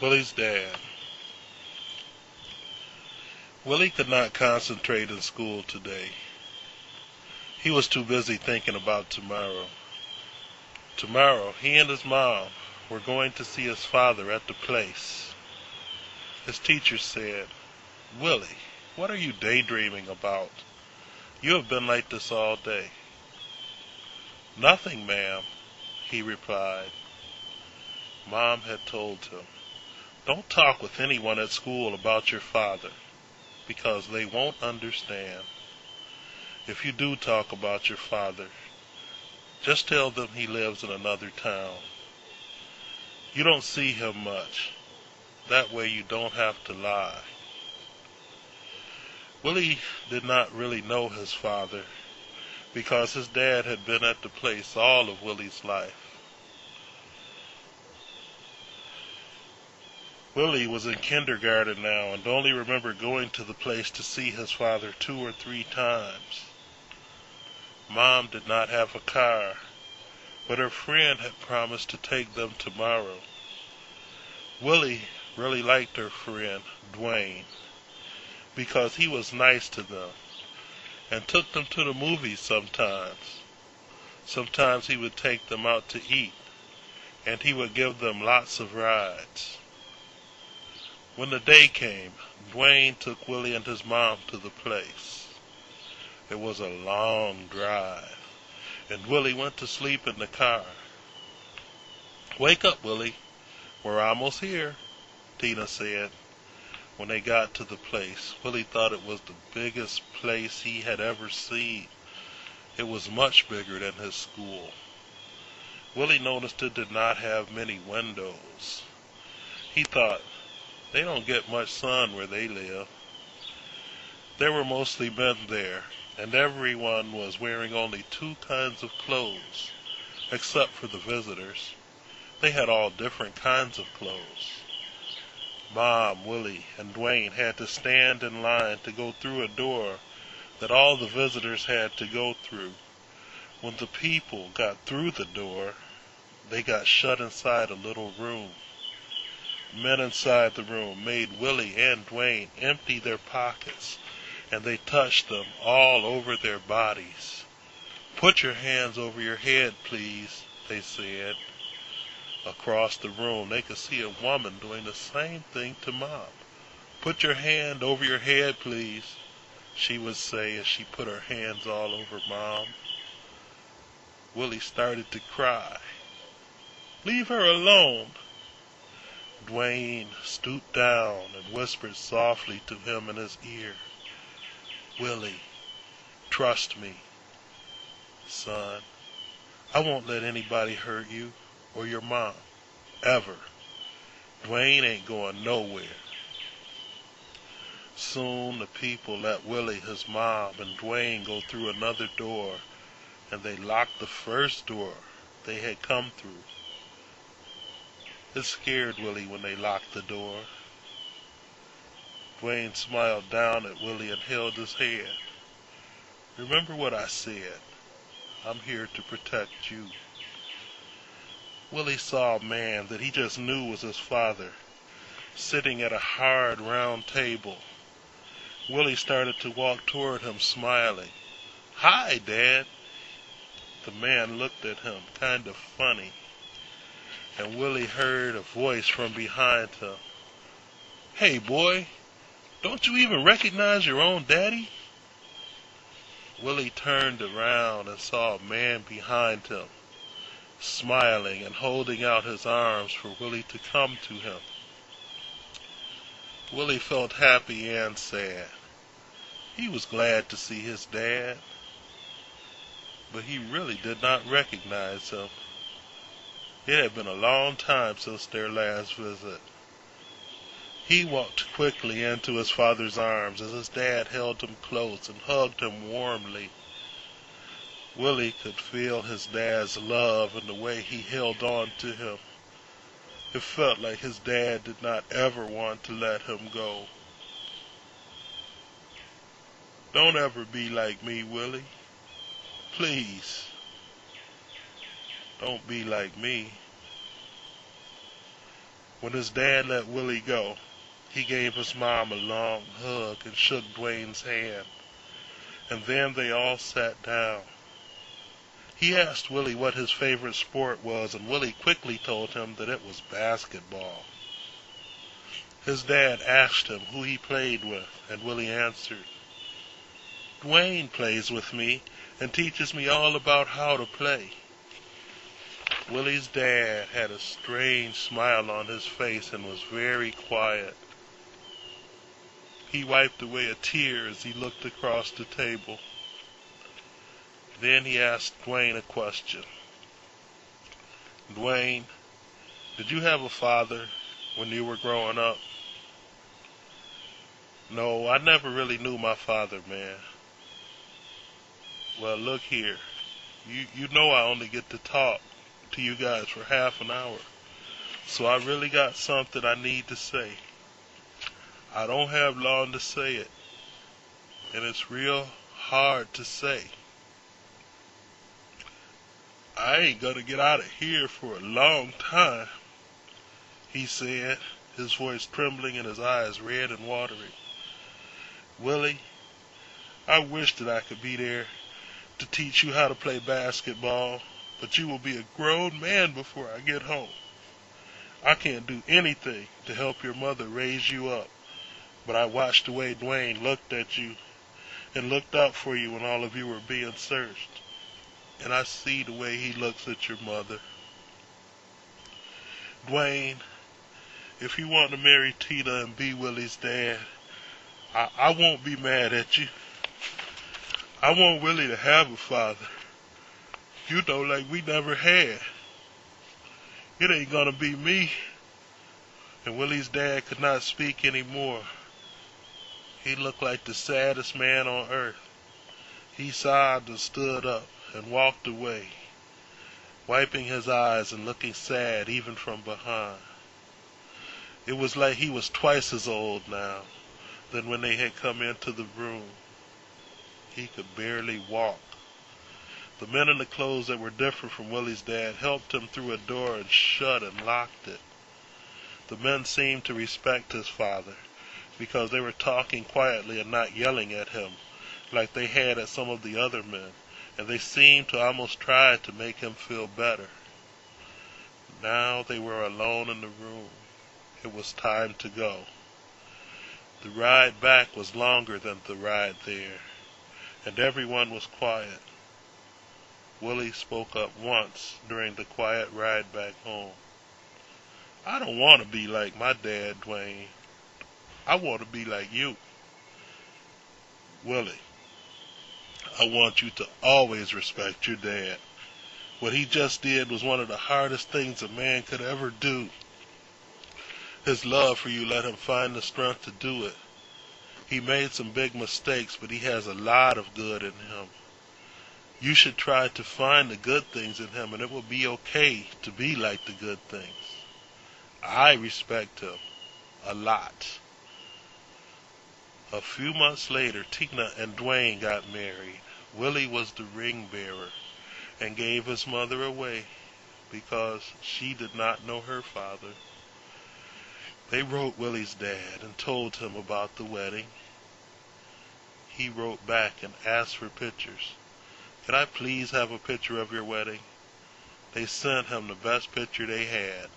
Willies Dad. Willie could not concentrate in school today. He was too busy thinking about tomorrow. Tomorrow, he and his mom were going to see his father at the place. His teacher said, "Willie, what are you daydreaming about? You have been like this all day." "Nothing, ma'am," he replied. Mom had told him, "Don't talk with anyone at school about your father, because they won't understand. If you do talk about your father, just tell them he lives in another town. You don't see him much. That way you don't have to lie." Willie did not really know his father, because his dad had been at the place all of Willie's life. Willie was in kindergarten now and only remembered going to the place to see his father 2 or 3 times. Mom did not have a car, but her friend had promised to take them tomorrow. Willie really liked her friend, Dwayne, because he was nice to them and took them to the movies sometimes. Sometimes he would take them out to eat, and he would give them lots of rides. When the day came, Dwayne took Willie and his mom to the place. It was a long drive, and Willie went to sleep in the car. "Wake up, Willie. We're almost here," Tina said. When they got to the place, Willie thought it was the biggest place he had ever seen. It was much bigger than his school. Willie noticed it did not have many windows. He thought, they don't get much sun where they live. There were mostly men there, and everyone was wearing only 2 kinds of clothes, except for the visitors. They had all different kinds of clothes. Mom, Willie, and Dwayne had to stand in line to go through a door that all the visitors had to go through. When the people got through the door, they got shut inside a little room. Men inside the room made Willie and Dwayne empty their pockets, and they touched them all over their bodies. "Put your hands over your head, please," they said. Across the room, they could see a woman doing the same thing to Mom. "Put your hand over your head, please," she would say as she put her hands all over Mom. Willie started to cry. "Leave her alone." Dwayne stooped down and whispered softly to him in his ear, "Willie, trust me, son. I won't let anybody hurt you or your mom, ever. Dwayne ain't going nowhere." Soon the people let Willie, his mom, and Dwayne go through another door, and they locked the first door they had come through. It scared Willie when they locked the door. Dwayne smiled down at Willie and held his hand. "Remember what I said. I'm here to protect you." Willie saw a man that he just knew was his father, sitting at a hard round table. Willie started to walk toward him smiling. "Hi, Dad." The man looked at him kind of funny, and Willie heard a voice from behind him. "Hey, boy, don't you even recognize your own daddy?" Willie turned around and saw a man behind him, smiling and holding out his arms for Willie to come to him. Willie felt happy and sad. He was glad to see his dad, but he really did not recognize him. It had been a long time since their last visit. He walked quickly into his father's arms as his dad held him close and hugged him warmly. Willie could feel his dad's love in the way he held on to him. It felt like his dad did not ever want to let him go. "Don't ever be like me, Willie. Please, don't be like me." When his dad let Willie go, he gave his mom a long hug and shook Dwayne's hand, and then they all sat down. He asked Willie what his favorite sport was, and Willie quickly told him that it was basketball. His dad asked him who he played with, and Willie answered, "Dwayne plays with me and teaches me all about how to play." Willie's dad had a strange smile on his face and was very quiet. He wiped away a tear as he looked across the table. Then he asked Dwayne a question. "Dwayne, did you have a father when you were growing up?" "No, I never really knew my father, man." "Well, look here. You know I only get to talk to you guys for half an hour, so I really got something I need to say. I don't have long to say it, and it's real hard to say. I ain't gonna get out of here for a long time," he said, his voice trembling and his eyes red and watery. "Willie, I wish that I could be there to teach you how to play basketball, but you will be a grown man before I get home. I can't do anything to help your mother raise you up, but I watched the way Dwayne looked at you and looked out for you when all of you were being searched, and I see the way he looks at your mother. Dwayne, if you want to marry Tina and be Willie's dad, I won't be mad at you. I want Willie to have a father, like we never had. It ain't gonna be me." And Willie's dad could not speak anymore. He looked like the saddest man on earth. He sobbed and stood up and walked away, wiping his eyes and looking sad even from behind. It was like he was twice as old now than when they had come into the room. He could barely walk. The men in the clothes that were different from Willie's dad helped him through a door and shut and locked it. The men seemed to respect his father because they were talking quietly and not yelling at him like they had at some of the other men, and they seemed to almost try to make him feel better. Now they were alone in the room. It was time to go. The ride back was longer than the ride there, and everyone was quiet. Willie spoke up once during the quiet ride back home. "I don't want to be like my dad, Dwayne. I want to be like you." "Willie, I want you to always respect your dad. What he just did was one of the hardest things a man could ever do. His love for you let him find the strength to do it. He made some big mistakes, but he has a lot of good in him. You should try to find the good things in him, and it will be okay to be like the good things. I respect him a lot." A few months later, Tina and Dwayne got married. Willie was the ring bearer and gave his mother away because she did not know her father. They wrote Willie's dad and told him about the wedding. He wrote back and asked for pictures. "Can I please have a picture of your wedding?" They sent him the best picture they had.